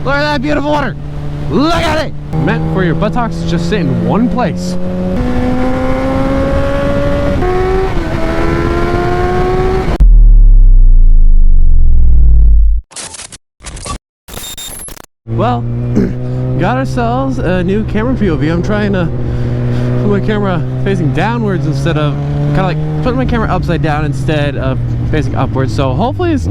Look at that beautiful water. Look at it. Meant for your buttocks to just sit in one place. Well, got ourselves a new camera POV. I'm trying to put my camera facing downwards instead of kind of like putting my camera upside down instead of facing upwards. So hopefully it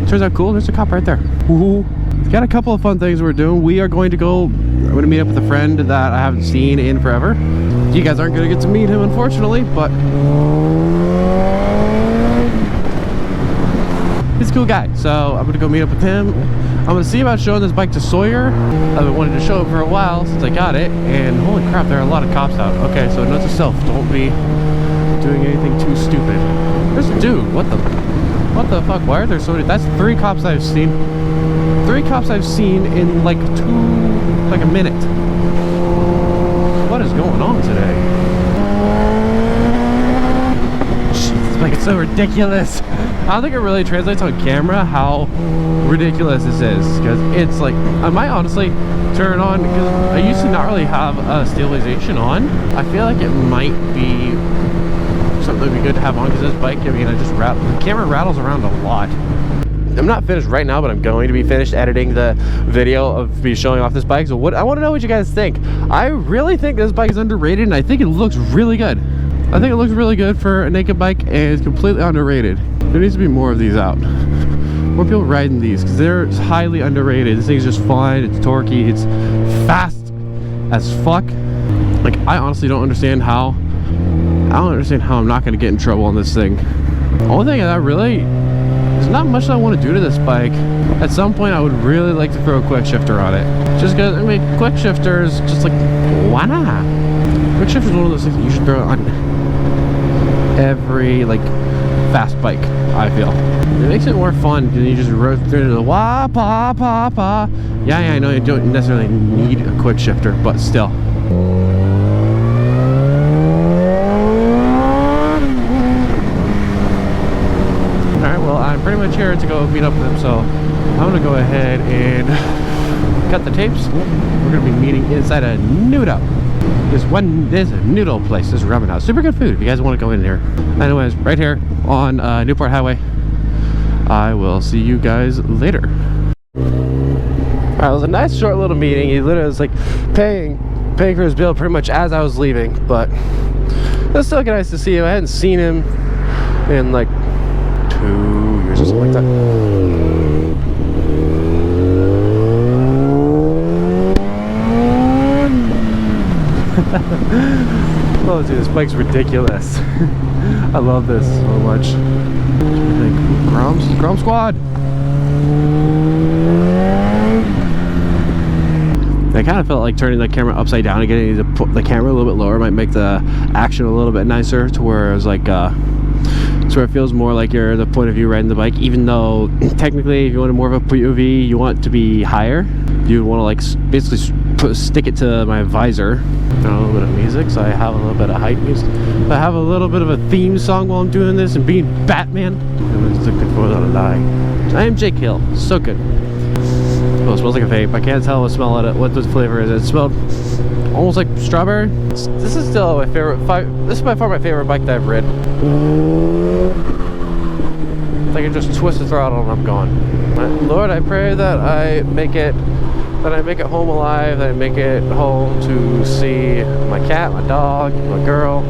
turns out cool. There's a cop right there. Ooh. Got a couple of fun things we're doing. We are going to go, I'm going to meet up with a friend that I haven't seen in forever. You guys aren't going to get to meet him, unfortunately, but he's a cool guy. So I'm going to go meet up with him. I'm going to see about showing this bike to Sawyer. I've been wanting to show it for a while since I got it, and holy crap, there are a lot of cops out. Okay, so note to self, don't be doing anything too stupid. There's a dude, what the fuck, why are there so many? That's 3 cops I've seen. 3 cops I've seen in like a minute. What is going on today? Jeez, like it's so ridiculous. I don't think it really translates on camera how ridiculous this is, because it's like, I might honestly turn it on, because I used to not really have stabilization on. I feel like it might be something that would be good to have on, because this bike, I mean, the camera rattles around a lot. I'm not finished right now, but I'm going to be finished editing the video of me showing off this bike. So I want to know what you guys think. I really think this bike is underrated, and I think it looks really good. I think it looks really good for a naked bike, and it's completely underrated. There needs to be more of these out. More people riding these, because they're highly underrated. This thing's just fun, it's torquey, it's fast as fuck. Like, I honestly don't understand how I'm not going to get in trouble on this thing. The only thing that really, there's not much I want to do to this bike. At some point I would really like to throw a quick shifter on it. Just because, I mean, quick shifter is just like, why not? Quick shifter is one of those things that you should throw on every, like, fast bike, I feel. It makes it more fun than you just rode through the wah, pa, pa, pa. Yeah, I know you don't necessarily need a quick shifter, but still. I'm pretty much here to go meet up with him, so I'm gonna go ahead and cut the tapes. We're gonna be meeting inside a noodle. There's a noodle place, this ramen house. Super good food if you guys want to go in there. Anyways, right here on Newport Highway. I will see you guys later. Alright, it was a nice short little meeting. He literally was like paying for his bill pretty much as I was leaving, but it was still nice to see him. I hadn't seen him in like 2 years or something like that. Oh dude, this bike's ridiculous. I love this so much. Grom Squad! I kind of felt like turning the camera upside down and getting the camera a little bit lower might make the action a little bit nicer, to where it was like so it feels more like you're the point of view riding the bike, even though technically if you wanted more of a POV, you want it to be higher. You want to like basically stick it to my visor. A little bit of music, so I have a little bit of hype music. I have a little bit of a theme song while I'm doing this, and being Batman. It was looking for a lie. I am Jake Hill. So good. Oh, it smells like a vape. I can't tell what the flavor is. It smelled almost like strawberry. This is still my favorite. This is by far my favorite bike that I've ridden. I can just twist the throttle and I'm gone. Lord, I pray that I make it home alive, that I make it home to see my cat, my dog, my girl.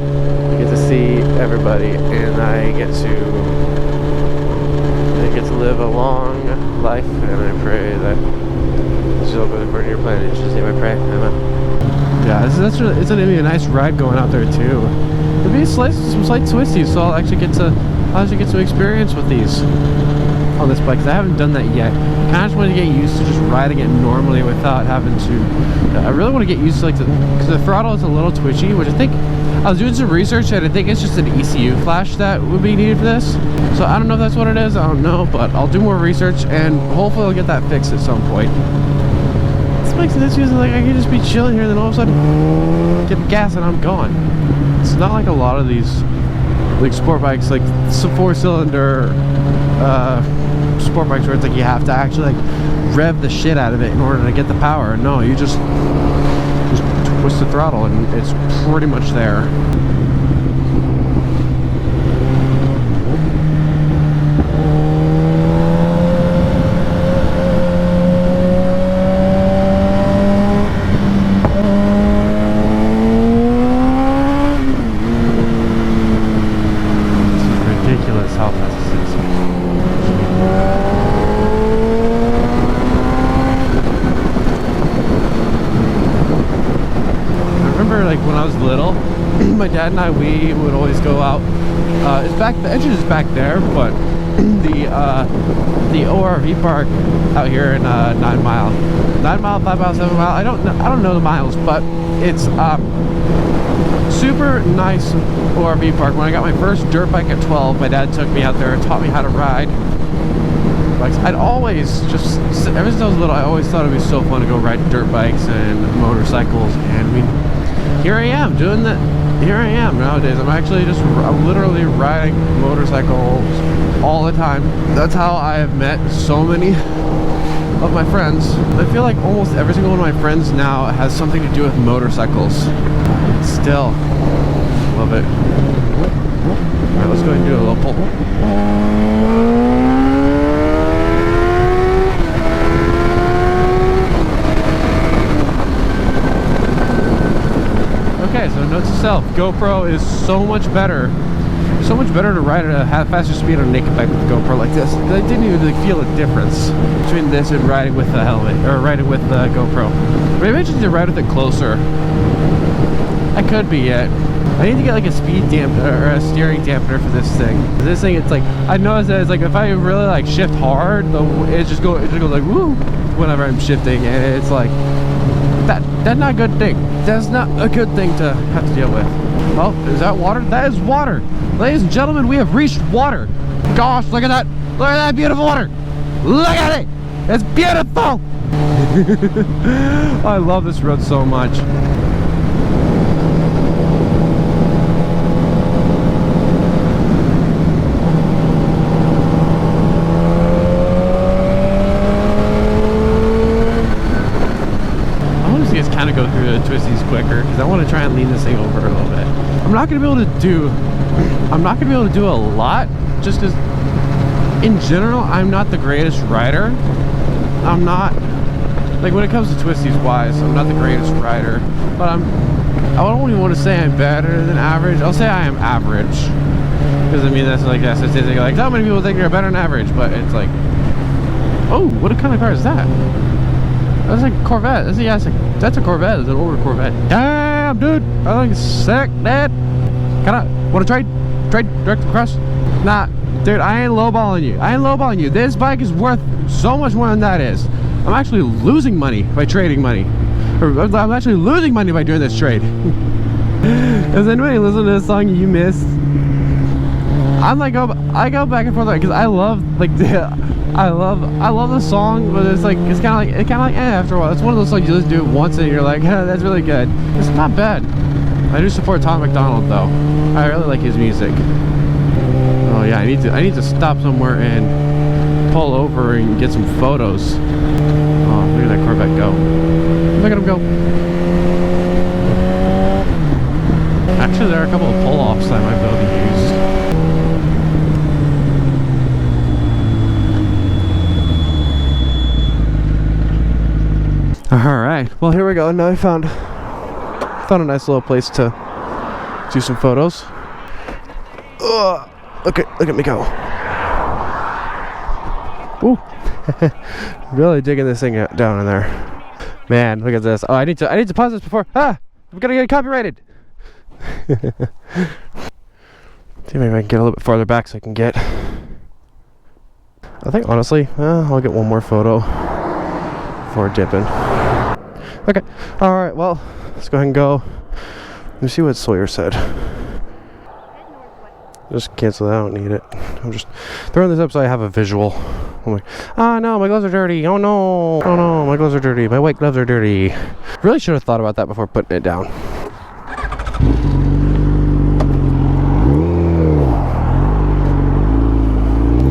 I get to see everybody, and I get to live a long life, and I pray that this is all good according to your plan. In Jesus' name I pray. Amen. Yeah, it's gonna be a nice ride going out there too. There'll be some slight twisties, so I'll actually get some experience with these on this bike, because I haven't done that yet. I kind of just want to get used to just riding it normally without having to. I really want to get used to because the throttle is a little twitchy, which I think I was doing some research and I think it's just an ECU flash that would be needed for this. So I don't know if that's what it is. I don't know, but I'll do more research and hopefully I'll get that fixed at some point. This bike's this using like I can just be chilling here, and then all of a sudden get gas and I'm gone. It's not like a lot of these like sport bikes, like some 4-cylinder sport bikes where it's like you have to actually like rev the shit out of it in order to get the power. No, you just twist the throttle and it's pretty much there. My dad and I, we would always go out. It's back. The engine is back there, but the ORV park out here in 9 Mile, 5 Mile, 7 Mile. I don't know the miles, but it's super nice ORV park. When I got my first dirt bike at 12, my dad took me out there and taught me how to ride bikes. I'd always just, ever since I was little, I always thought it'd be so fun to go ride dirt bikes and motorcycles. And I mean, here I am doing that. Here I am nowadays. I'm literally riding motorcycles all the time. That's how I have met so many of my friends. I feel like almost every single one of my friends now has something to do with motorcycles. Still, love it. Alright, let's go ahead and do a little pull. Okay, so note to self, GoPro is so much better to ride at a faster speed on a naked bike with a GoPro like this. I didn't even really feel a difference between this and riding with the helmet, or riding with the GoPro. Maybe I just need to ride with it closer. I could be yet. I need to get like a speed dampener or a steering dampener for this thing. This thing, it's like, I noticed that it's like if I really like shift hard, it just goes like woo whenever I'm shifting, and it's like that's not a good thing. That's not a good thing to have to deal with. Oh, is that water? That is water. Ladies and gentlemen, we have reached water. Gosh, look at that. Look at that beautiful water. Look at it. It's beautiful. I love this road so much. Kind of go through the twisties quicker because I want to try and lean this thing over a little bit. I'm not going to be able to do a lot just because in general I'm not the greatest rider. I'm not, like, when it comes to twisties wise, I'm not the greatest rider, but I don't even want to say I'm better than average. I'll say I am average because I mean that's like that statistic, like how many people think you're better than average, but it's like, oh, what kind of car is that? That's like a Corvette. That's a Corvette. It's an older Corvette. Damn, dude. I think it's sick, Dad. Want to trade direct across? Nah, dude, I ain't lowballing you. This bike is worth so much more than that is. I'm actually losing money by trading money. I'm actually losing money by doing this trade. Has anybody listened to this song you missed? I'm like, I go back and forth because I love, like, I love the song, but it's kind of like after a while. It's one of those songs you just do it once and you're like, that's really good. It's not bad. I do support Tom McDonald though. I really like his music. Oh yeah, I need to stop somewhere and pull over and get some photos. Oh, look at that Corvette go. Look at him go. Actually, there are a couple of pull-offs that I might be able to use. Alright, well here we go. Now I found a nice little place to do some photos. Ugh. Look at me go. Ooh. Really digging this thing down in there. Man, look at this. Oh, I need to pause this before. I'm gonna get copyrighted. See maybe I can get a little bit farther back so I can get. I think honestly, I'll get one more photo before dipping. Okay, alright, well, let's go ahead and go. Let me see what Sawyer said. Just cancel that, I don't need it. I'm just throwing this up so I have a visual. I'm like, no, my gloves are dirty. Oh no, my gloves are dirty. My white gloves are dirty. Really should have thought about that before putting it down.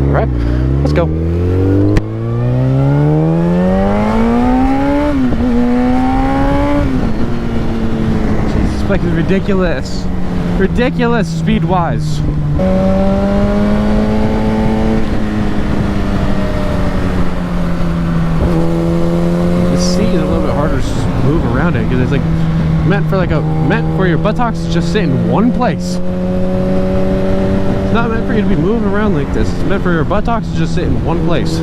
Alright, let's go. bike is ridiculous. Ridiculous speed-wise. The seat is a little bit harder to move around it because it's like meant for your buttocks to just sit in one place. It's not meant for you to be moving around like this. It's meant for your buttocks to just sit in one place.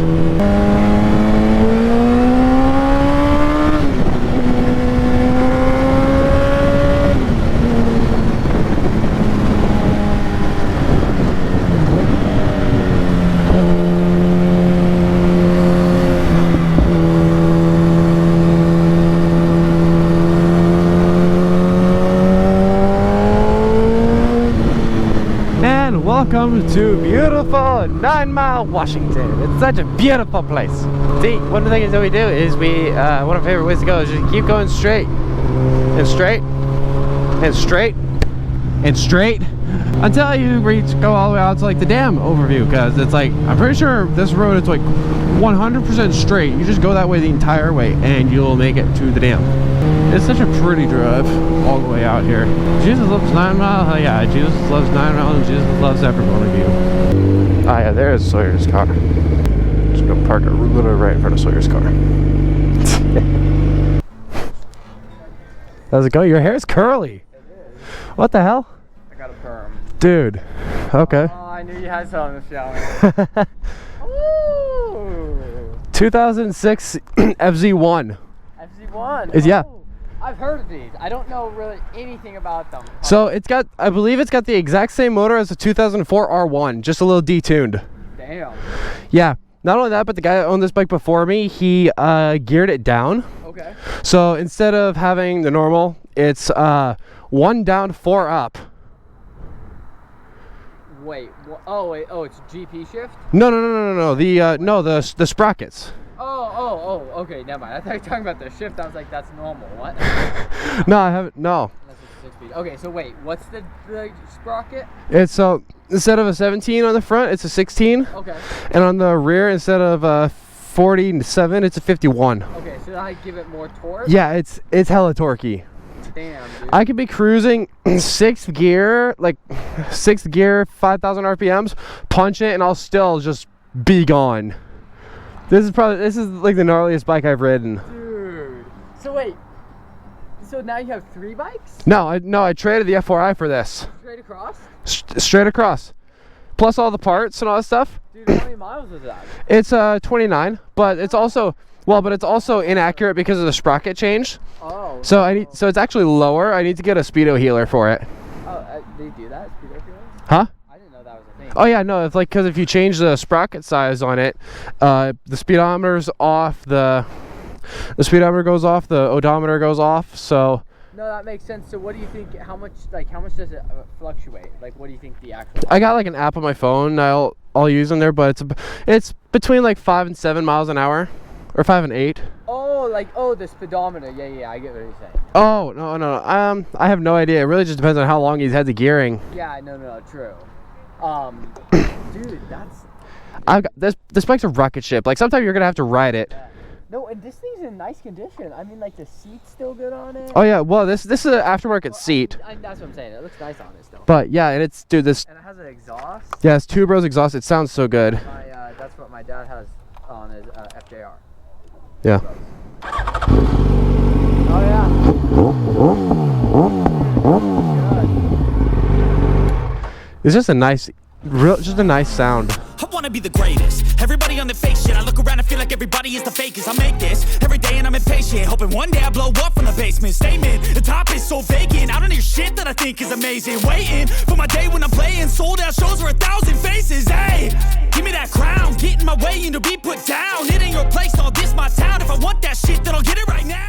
Welcome to beautiful 9 Mile, Washington. It's such a beautiful place. See, one of the things that we do is one of our favorite ways to go is just keep going straight and straight and straight and straight until you go all the way out to like the dam overview, because it's like, I'm pretty sure this road is like 100% straight. You just go that way the entire way and you'll make it to the dam. It's such a pretty drive all the way out here. Jesus loves 9 Mile. Hell yeah, Jesus loves 9 Mile and Jesus loves every one of you. Ah yeah, there's Sawyer's car. Just gonna park it literally right in front of Sawyer's car. How's it go? Your hair's curly. It is. What the hell? I got a perm. Dude. Okay. Oh, I knew you had some in the shower. Ooh. 2006 FZ1. FZ1? Is, yeah. I've heard of these. I don't know really anything about them. So it's got, I believe it's got the exact same motor as the 2004 R1, just a little detuned. Damn. Yeah. Not only that, but the guy that owned this bike before me, he geared it down. Okay. So instead of having the normal, it's 1 down, 4 up. Wait. Oh, wait. Oh, it's GP shift? No. The sprockets. Oh, okay, never mind. I thought you were talking about the shift. I was like, that's normal. What? No, I haven't. No. That's just 6 speed. Okay, so wait, what's the sprocket? It's so instead of a 17 on the front, it's a 16. Okay. And on the rear, instead of 47, it's a 51. Okay, so I give it more torque. Yeah, it's hella torquey. Damn, dude. I could be cruising 6th gear, 5,000 RPMs, punch it, and I'll still just be gone. This is like the gnarliest bike I've ridden. Dude. So wait. So now you have 3 bikes? No, I traded the F4i for this. Straight across? Straight across. Plus all the parts and all that stuff. Dude, how many miles is that? It's 29, but it's also inaccurate because of the sprocket change. Oh. So it's actually lower. I need to get a speedo healer for it. Oh, they do that? Speedo healers? Huh? I didn't know that was a thing. Oh yeah, no, it's like, because if you change the sprocket size on it, the speedometer's off, the speedometer goes off, the odometer goes off, so. No, that makes sense. So what do you think, how much does it fluctuate? Like, what do you think the actual? I got like an app on my phone I'll use in there, but it's between like 5 and 7 miles an hour, or 5 and 8. Oh, the speedometer. Yeah, I get what you're saying. Oh, no. I have no idea. It really just depends on how long he's had the gearing. Yeah, no, true. Dude, that's. I've got this bike's a rocket ship. Like, sometimes you're gonna have to ride it. Yeah. No, and this thing's in nice condition. I mean, like, the seat's still good on it. Oh yeah, well this is an aftermarket seat. That's what I'm saying. It looks nice on it still. But yeah, and it's, dude, this. And it has an exhaust. Yeah, it's 2 Bros exhaust. It sounds so good. That's what my dad has on his FJR. Yeah. Oh yeah. It's just a nice sound. I wanna be the greatest. Everybody on the fake shit. I look around and feel like everybody is the fakest. I make this every day and I'm impatient, hoping one day I blow up from the basement. Statement, the top is so vacant. I don't hear shit that I think is amazing. Waiting for my day when I'm playing sold out shows for 1,000 faces. Hey, give me that crown, get in my way and to be put down. It ain't your place, no, this my town. If I want that shit, then I'll get it right now.